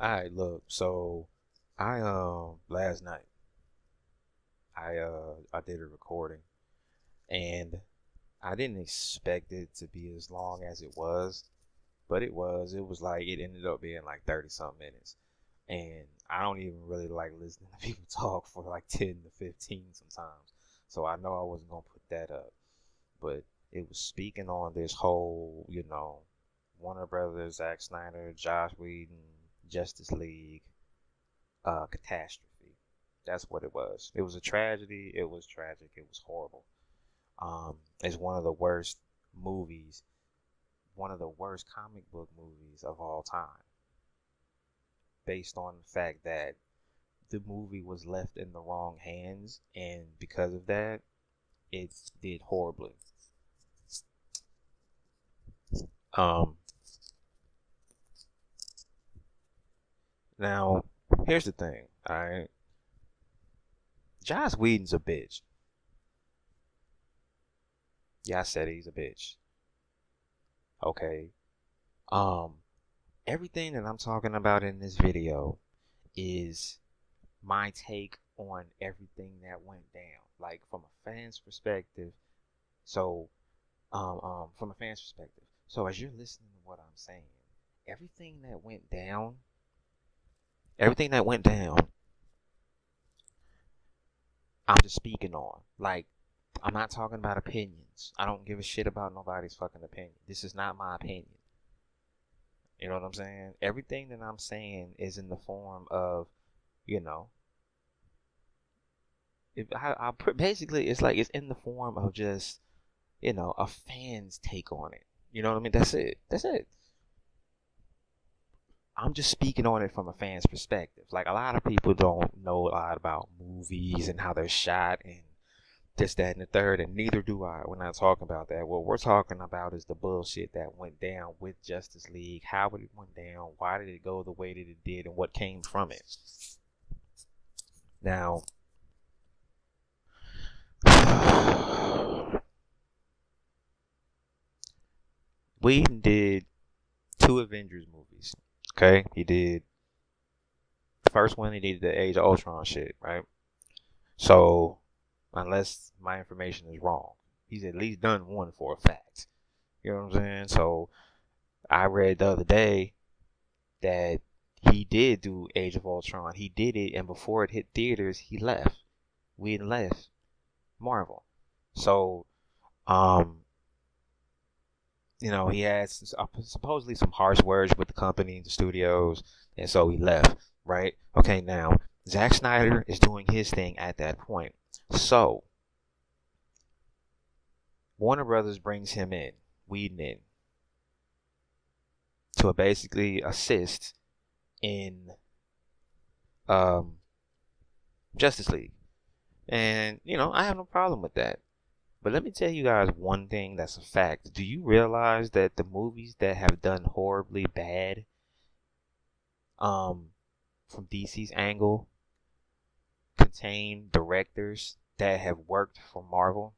Alright, look, so I last night I did a recording and I didn't expect it to be as long as it was, but it was. It was like it ended up being like 30 something minutes. And I don't even really like listening to people talk for like 10 to 15 sometimes. So I know I wasn't gonna put that up. But it was speaking on this whole, Warner Brothers, Zack Snyder, Josh Whedon, Justice League catastrophe. That's what it was. It was a tragedy. It was tragic. It was horrible. It's one of the worst movies, one of the worst comic book movies of all time, based on the fact that the movie was left in the wrong hands, and because of that, it did horribly. Um, Now, here's the thing. All right, Joss Whedon's a bitch. Yeah, I said he's a bitch. Okay. Um, Everything that I'm talking about in this video is my take on everything that went down, like from a fan's perspective. So, from a fan's perspective. So as you're listening to what I'm saying, everything that went down, everything that went down, I'm just speaking on. Like, I'm not talking about opinions. I don't give a shit about nobody's fucking opinion. This is not my opinion. You know what I'm saying? Everything that I'm saying is in the form of, you know, basically it's like it's in the form of just, a fan's take on it. You know what I mean? That's it. That's it. I'm just speaking on it from a fan's perspective. Like, a lot of people don't know a lot about movies and how they're shot and this, that, and the third, and neither do I. We're not talking about that. What we're talking about is the bullshit that went down with Justice League, how it went down, why did it go the way that it did, and what came from it. Now, Whedon did two Avengers movies. Okay, he did the first one. He did the Age of Ultron shit, right? So, unless my information is wrong, he's at least done one for a fact. You know what I'm saying? So, I read the other day that he did do Age of Ultron. He did it, and before it hit theaters, he left. Whedon left Marvel. So, um, he had supposedly some harsh words with the company, the studios, and so he left, right? Okay, now, Zack Snyder is doing his thing at that point. So, Warner Brothers brings him in, Whedon in, to basically assist in Justice League. And, I have no problem with that. But let me tell you guys one thing that's a fact. Do you realize that the movies that have done horribly bad, from DC's angle, contain directors that have worked for Marvel?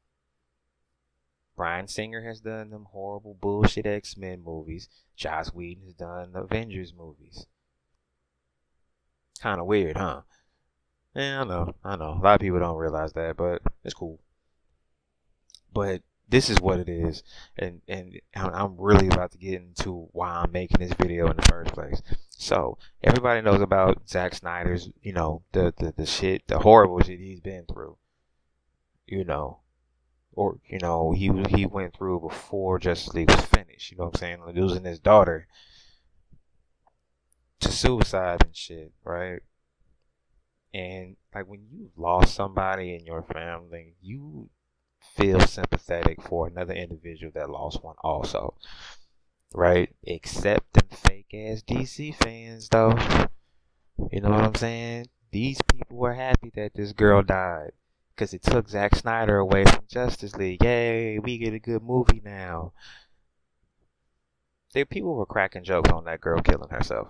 Bryan Singer has done them horrible bullshit X-Men movies. Joss Whedon has done the Avengers movies. Kind of weird, huh? Yeah, I know. A lot of people don't realize that, but it's cool. But this is what it is, and I'm really about to get into why I'm making this video in the first place. So everybody knows about Zack Snyder's, the shit, the horrible shit he's been through, or he went through before Justice League was finished. You know what I'm saying? Like losing his daughter to suicide and shit, right? And like when you lost somebody in your family, you feel sympathetic for another individual that lost one also, right? Except them fake ass DC fans though. You know what I'm saying? These people were happy that this girl died because it took Zack Snyder away from Justice League. Yay, we get a good movie now. People were cracking jokes on that girl killing herself.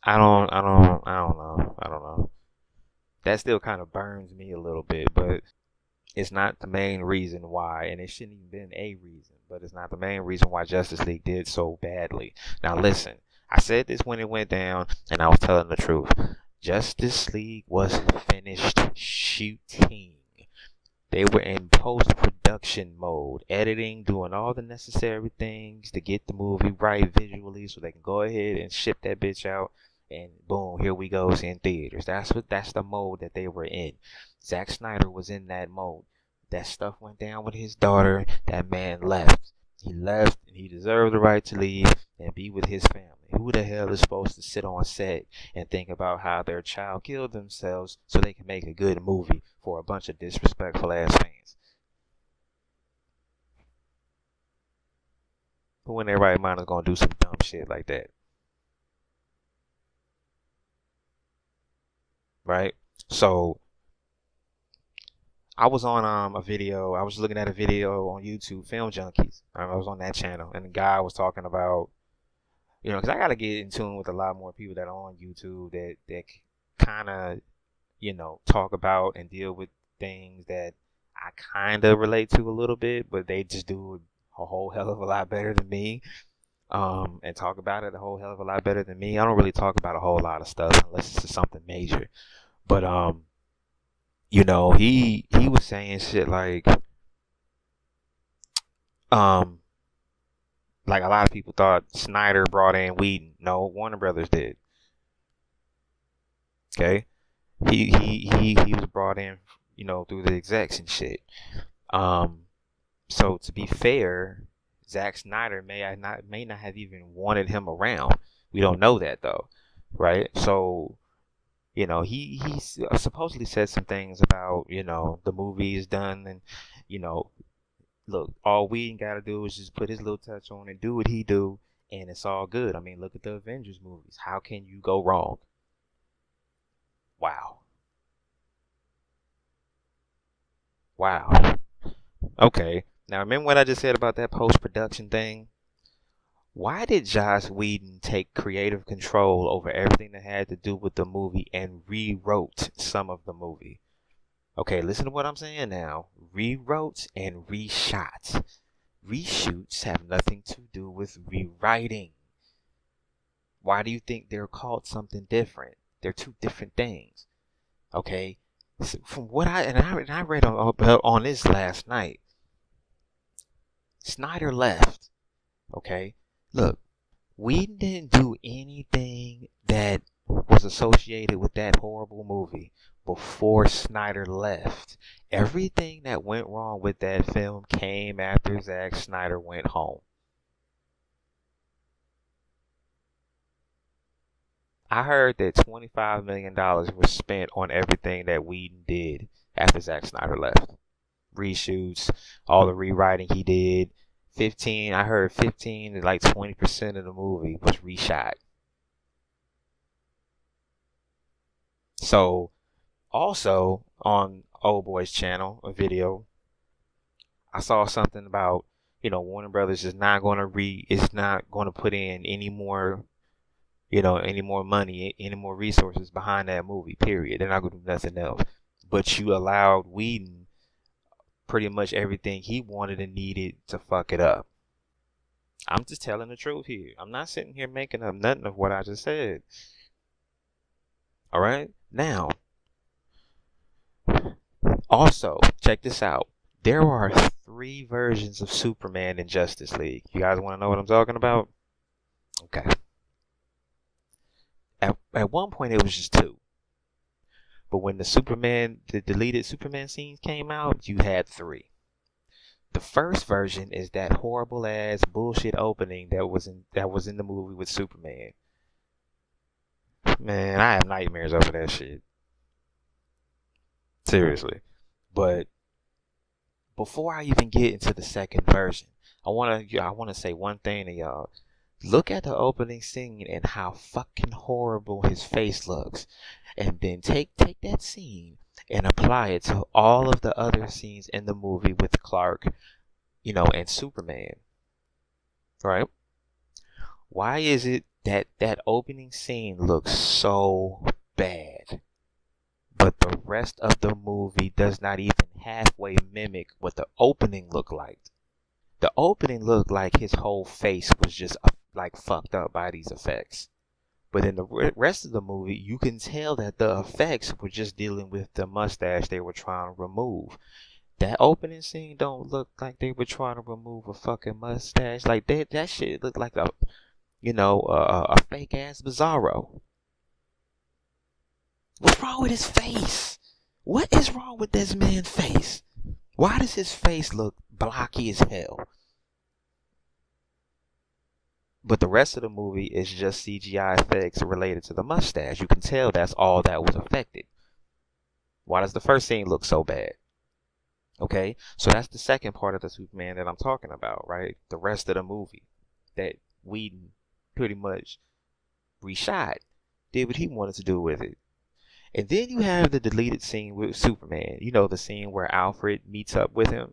I don't know. That still kind of burns me a little bit, but It's not the main reason why, and it shouldn't even been a reason, but it's not the main reason why Justice League did so badly. Now listen, I said this when it went down, and I was telling the truth. Justice League was finished shooting. They were in post-production mode, editing, doing all the necessary things to get the movie right visually so they can go ahead and ship that bitch out. And boom, here we go, it's in theaters. That's the mode that they were in. Zack Snyder was in that mode. That stuff went down with his daughter. That man left. He left, and he deserved the right to leave and be with his family. Who the hell is supposed to sit on set and think about how their child killed themselves so they can make a good movie for a bunch of disrespectful ass fans? Who in their right mind is gonna do some dumb shit like that? Right? So I was on a video. I was looking at a video on YouTube, Film Junkies. I was on that channel, and the guy was talking about, because I gotta get in tune with a lot more people that are on YouTube that kind of, talk about and deal with things that I kind of relate to a little bit, but they just do a whole hell of a lot better than me. And talk about it a whole hell of a lot better than me. I don't really talk about a whole lot of stuff unless it's something major. But he was saying shit like a lot of people thought Snyder brought in Whedon. No, Warner Brothers did. Okay, he was brought in, through the execs and shit. So to be fair, Zack Snyder may not have even wanted him around. We don't know that though, right? So he supposedly said some things about the movie is done, and look, all we got to do is just put his little touch on and do what he do, and it's all good. I mean, look at the Avengers movies. How can you go wrong? Wow. Wow. Okay. Now remember what I just said about that post-production thing? Why did Joss Whedon take creative control over everything that had to do with the movie and rewrote some of the movie? Okay, listen to what I'm saying now. Rewrote and reshot. Reshoots have nothing to do with rewriting. Why do you think they're called something different? They're two different things. Okay? So from what I read on this last night, Snyder left. Okay? Look, we didn't do anything that was associated with that horrible movie before Snyder left. Everything that went wrong with that film came after Zack Snyder went home. I heard that $25 million was spent on everything that Whedon did after Zack Snyder left. Reshoots, all the rewriting he did. I heard 15 to like 20% of the movie was reshot. So, also on Old Boy's channel, a video, I saw something about, Warner Brothers is not going to put in any more, any more money, any more resources behind that movie, period. They're not going to do nothing else. But you allowed Whedon pretty much everything he wanted and needed to fuck it up. I'm just telling the truth here. I'm not sitting here making up nothing of what I just said. Alright? Now, also, check this out. There are 3 versions of Superman in Justice League. You guys want to know what I'm talking about? Okay. At one point, it was just 2. But when the deleted Superman scenes came out, you had 3. The first version is that horrible ass bullshit opening that was in the movie with Superman. Man, I have nightmares over that shit. Seriously. But before I even get into the second version, I wanna say one thing to y'all. Look at the opening scene and how fucking horrible his face looks. And then take that scene and apply it to all of the other scenes in the movie with Clark, and Superman. Right? Why is it that opening scene looks so bad? but the rest of the movie does not even halfway mimic what the opening looked like. The opening looked like his whole face was just like fucked up by these effects. But in the rest of the movie, you can tell that the effects were just dealing with the mustache they were trying to remove. That opening scene don't look like they were trying to remove a fucking mustache. Like that shit looked like a fake ass Bizarro. What's wrong with his face? What is wrong with this man's face? Why does his face look blocky as hell? But the rest of the movie is just CGI effects related to the mustache. You can tell that's all that was affected. Why does the first scene look so bad? Okay, so that's the second part of the Superman that I'm talking about, right? The rest of the movie that Whedon pretty much reshot, did what he wanted to do with it. And then you have the deleted scene with Superman. You know, the scene where Alfred meets up with him.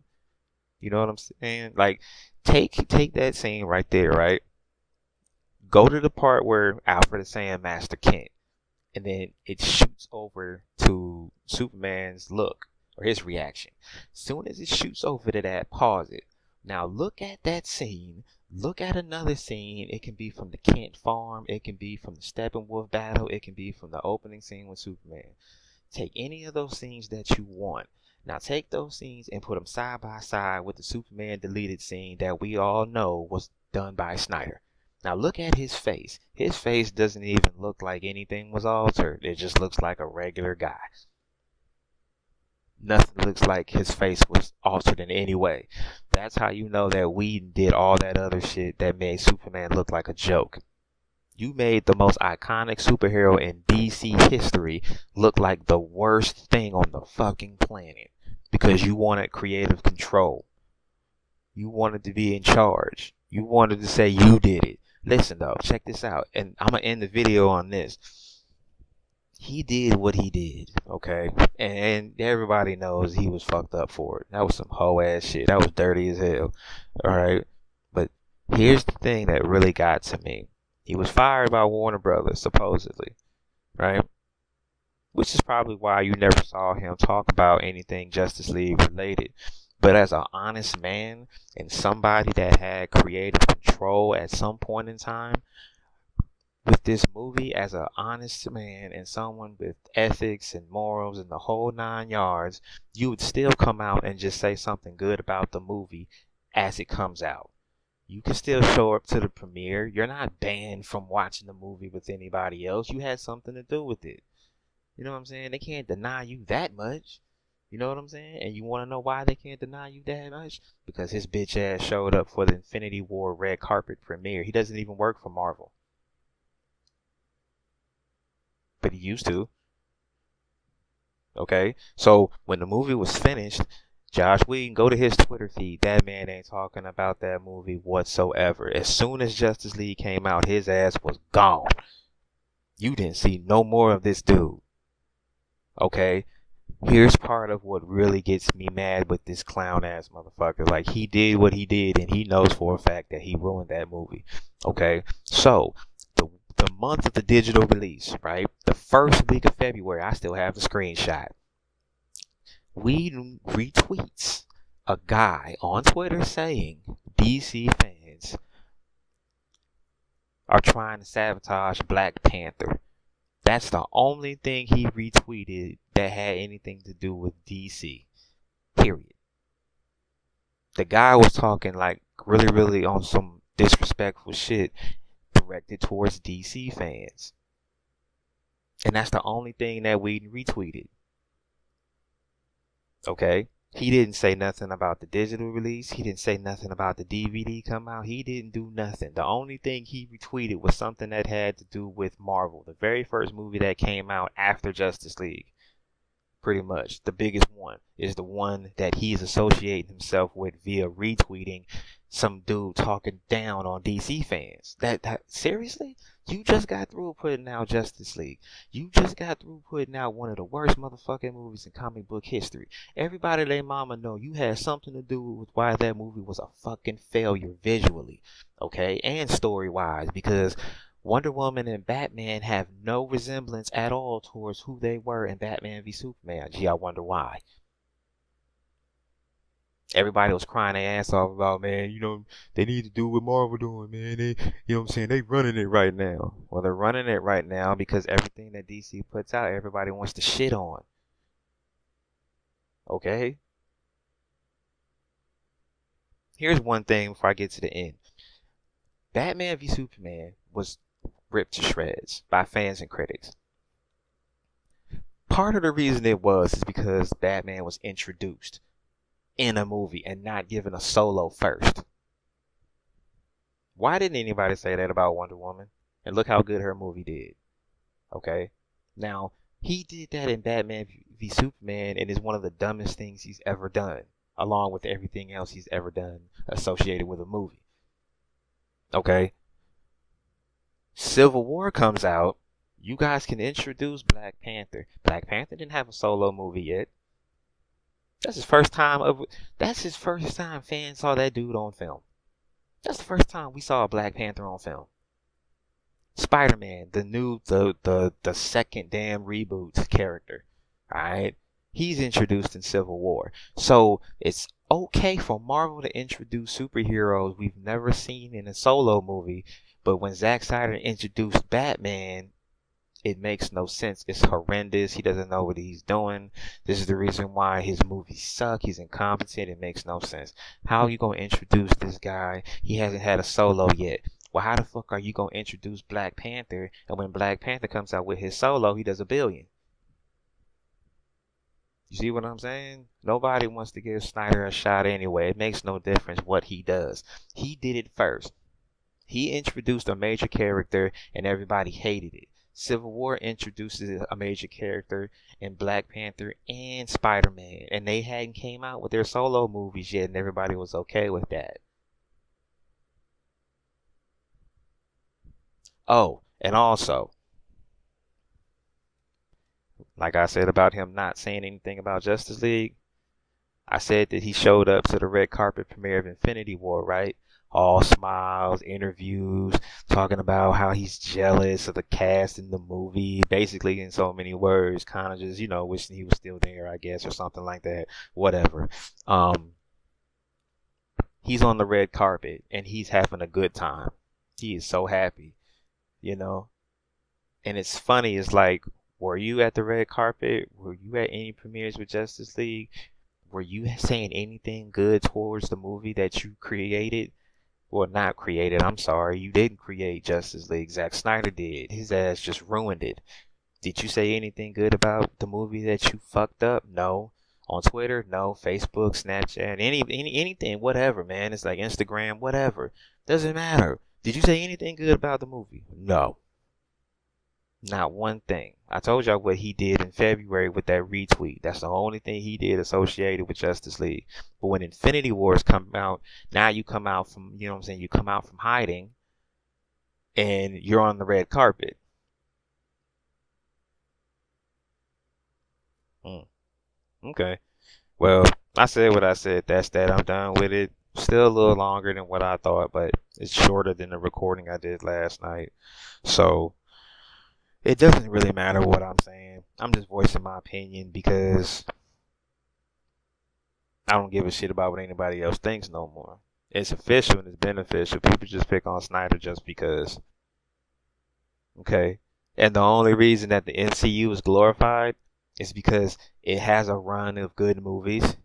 You know what I'm saying? Like, take that scene right there, right? Go to the part where Alfred is saying Master Kent, and then it shoots over to Superman's look or his reaction. As soon as it shoots over to that, pause it. Now look at that scene. Look at another scene. It can be from the Kent farm. It can be from the Steppenwolf battle. It can be from the opening scene with Superman. Take any of those scenes that you want. Now take those scenes and put them side by side with the Superman deleted scene that we all know was done by Snyder. Now look at his face. His face doesn't even look like anything was altered. It just looks like a regular guy. Nothing looks like his face was altered in any way. That's how you know that Whedon did all that other shit that made Superman look like a joke. You made the most iconic superhero in DC history look like the worst thing on the fucking planet because you wanted creative control. You wanted to be in charge. You wanted to say you did it. Listen though, check this out, and I'm gonna end the video on this. He did what he did, okay? And everybody knows he was fucked up for it. That was some hoe ass shit. That was dirty as hell, alright? But here's the thing that really got to me. He was fired by Warner Brothers, supposedly, right? Which is probably why you never saw him talk about anything Justice League related. But as an honest man and somebody that had creative control at some point in time with this movie, as an honest man and someone with ethics and morals and the whole 9 yards, you would still come out and just say something good about the movie as it comes out. You can still show up to the premiere. You're not banned from watching the movie with anybody else. You had something to do with it. You know what I'm saying? They can't deny you that much. You know what I'm saying? And you want to know why they can't deny you that much? Because his bitch ass showed up for the Infinity War red carpet premiere. He doesn't even work for Marvel. But he used to. Okay? So, when the movie was finished, Josh Whedon, go to his Twitter feed. That man ain't talking about that movie whatsoever. As soon as Justice League came out, his ass was gone. You didn't see no more of this dude. Okay? Here's part of what really gets me mad with this clown ass motherfucker. Like, he did what he did, and he knows for a fact that he ruined that movie. Okay? So, the month of the digital release, right? The first week of February, I still have the screenshot. Whedon retweets a guy on Twitter saying DC fans are trying to sabotage Black Panther. That's the only thing he retweeted that had anything to do with DC. Period. The guy was talking like really on some disrespectful shit directed towards DC fans. And that's the only thing that Whedon retweeted. Okay? He didn't say nothing about the digital release. He didn't say nothing about the DVD come out. He didn't do nothing. The only thing he retweeted was something that had to do with Marvel. The very first movie that came out after Justice League. Pretty much. The biggest one is the one that he's associating himself with via retweeting some dude talking down on DC fans. That seriously? You just got through putting out Justice League. You just got through putting out one of the worst motherfucking movies in comic book history. Everybody and their mama know you had something to do with why that movie was a fucking failure visually, okay, and story-wise, because Wonder Woman and Batman have no resemblance at all towards who they were in Batman v Superman. Gee, I wonder why. Everybody was crying their ass off about, man, they need to do what Marvel doing, man. What I'm saying? They running it right now. Well, they're running it right now because everything that DC puts out, everybody wants to shit on. Okay? Here's one thing before I get to the end. Batman v Superman was ripped to shreds by fans and critics. Part of the reason it was is because Batman was introduced in a movie and not given a solo first. Why didn't anybody say that about Wonder Woman? And look how good her movie did. Okay? Now, he did that in Batman v Superman and is one of the dumbest things he's ever done, along with everything else he's ever done associated with a movie. Okay? Civil War comes out. You guys can introduce Black Panther. Black Panther didn't have a solo movie yet. That's his first time fans saw that dude on film. That's the first time we saw a Black Panther on film. Spider-Man, the second damn reboot character. Alright? He's introduced in Civil War. So it's okay for Marvel to introduce superheroes we've never seen in a solo movie, but when Zack Snyder introduced Batman, it makes no sense. It's horrendous. He doesn't know what he's doing. This is the reason why his movies suck. He's incompetent. It makes no sense. How are you going to introduce this guy? He hasn't had a solo yet. Well, how the fuck are you going to introduce Black Panther? And when Black Panther comes out with his solo, he does $1 billion. You see what I'm saying? Nobody wants to give Snyder a shot anyway. It makes no difference what he does. He did it first. He introduced a major character and everybody hated it. Civil War introduces a major character in Black Panther and Spider-Man, and they hadn't came out with their solo movies yet, and everybody was okay with that. Oh, and also, like I said about him not saying anything about Justice League, I said that he showed up to the red carpet premiere of Infinity War, right? All smiles, interviews, talking about how he's jealous of the cast in the movie, basically in so many words, kind of just, wishing he was still there, I guess, or something like that, whatever. He's on the red carpet, and he's having a good time. He is so happy, and it's funny, it's like, were you at the red carpet? Were you at any premieres with Justice League? Were you saying anything good towards the movie that you created? Well, not created, I'm sorry. You didn't create Justice League. Zack Snyder did. His ass just ruined it. Did you say anything good about the movie that you fucked up? No. On Twitter? No. Facebook, Snapchat, anything, whatever, man. It's like Instagram, whatever. Doesn't matter. Did you say anything good about the movie? No. Not one thing. I told y'all what he did in February with that retweet. That's the only thing he did associated with Justice League. But when Infinity Wars come out, now you come out from, you come out from hiding and you're on the red carpet. Okay. Well, I said what I said. That's that. I'm done with it. Still a little longer than what I thought, but it's shorter than the recording I did last night. So it doesn't really matter what I'm saying. I'm just voicing my opinion because I don't give a shit about what anybody else thinks no more. It's official and it's beneficial. People just pick on Snyder just because. Okay? And the only reason that the MCU is glorified is because it has a run of good movies,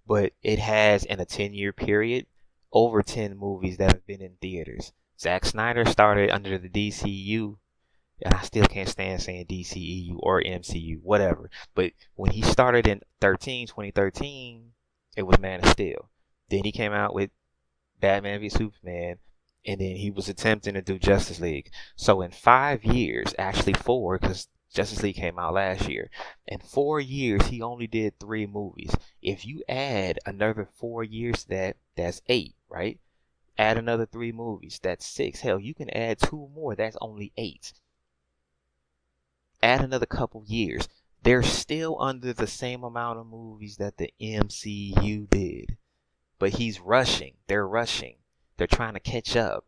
but it has, in a 10-year period, over 10 movies that have been in theaters. Zack Snyder started under the DCU, and I still can't stand saying DCEU or MCU, whatever. But when he started in 2013, it was Man of Steel. Then he came out with Batman v Superman, and then he was attempting to do Justice League. So in 5 years, actually 4, because Justice League came out last year. In 4 years, he only did 3 movies. If you add another 4 years to that, that's 8, right? Add another 3 movies, that's 6. Hell, you can add 2 more, that's only 8. Add another couple years. They're still under the same amount of movies that the MCU did. But he's rushing. They're rushing. They're trying to catch up.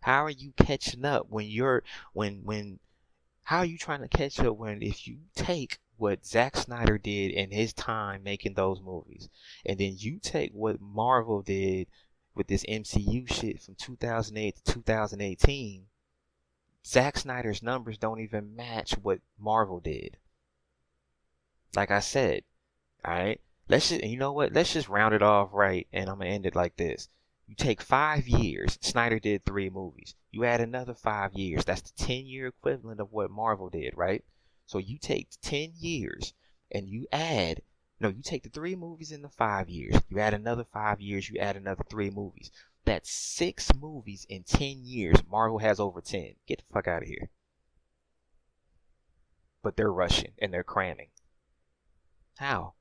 How are you catching up when you're when how are you trying to catch up when if you take what Zack Snyder did in his time making those movies, and then you take what Marvel did with this MCU shit from 2008 to 2018, Zack Snyder's numbers don't even match what Marvel did. Like I said, all right, let's just you know what? Let's just round it off right, and I'm gonna end it like this. You take 5 years. Snyder did 3 movies. You add another 5 years. That's the 10-year equivalent of what Marvel did, right? So you take 10 years and you add. No, you take the 3 movies in the 5 years. You add another 5 years. You add another 3 movies. That's 6 movies in 10 years. Marvel has over 10. Get the fuck out of here. But they're rushing and they're cramming. How?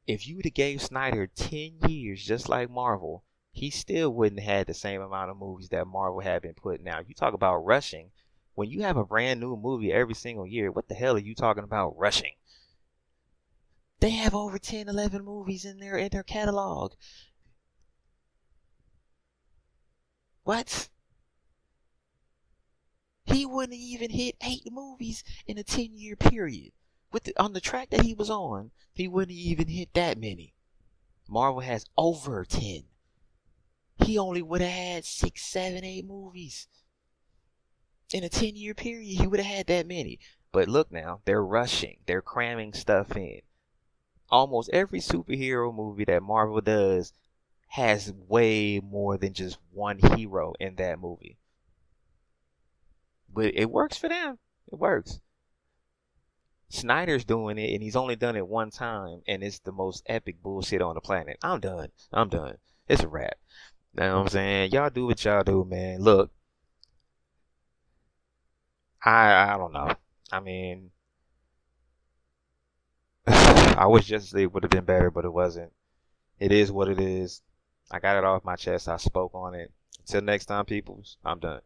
If you would have gave Snyder 10 years just like Marvel, he still wouldn't have had the same amount of movies that Marvel had been putting out. You talk about rushing. When you have a brand new movie every single year, what the hell are you talking about rushing? They have over 10, 11 movies in their catalog. What? He wouldn't even hit 8 movies in a 10-year period. On the track that he was on, he wouldn't even hit that many. Marvel has over 10. He only would have had 6, 7, 8 movies. In a 10-year period, he would have had that many. But look now, they're rushing. They're cramming stuff in. Almost every superhero movie that Marvel does has way more than just one hero in that movie. But it works for them. It works. Snyder's doing it, and he's only done it one time, and it's the most epic bullshit on the planet. I'm done. I'm done. It's a wrap. You know what I'm saying? Y'all do what y'all do, man. Look, I don't know. I mean, I wish Justice League would have been better, but it wasn't. It is what it is. I got it off my chest. I spoke on it. Until next time, peoples, I'm done.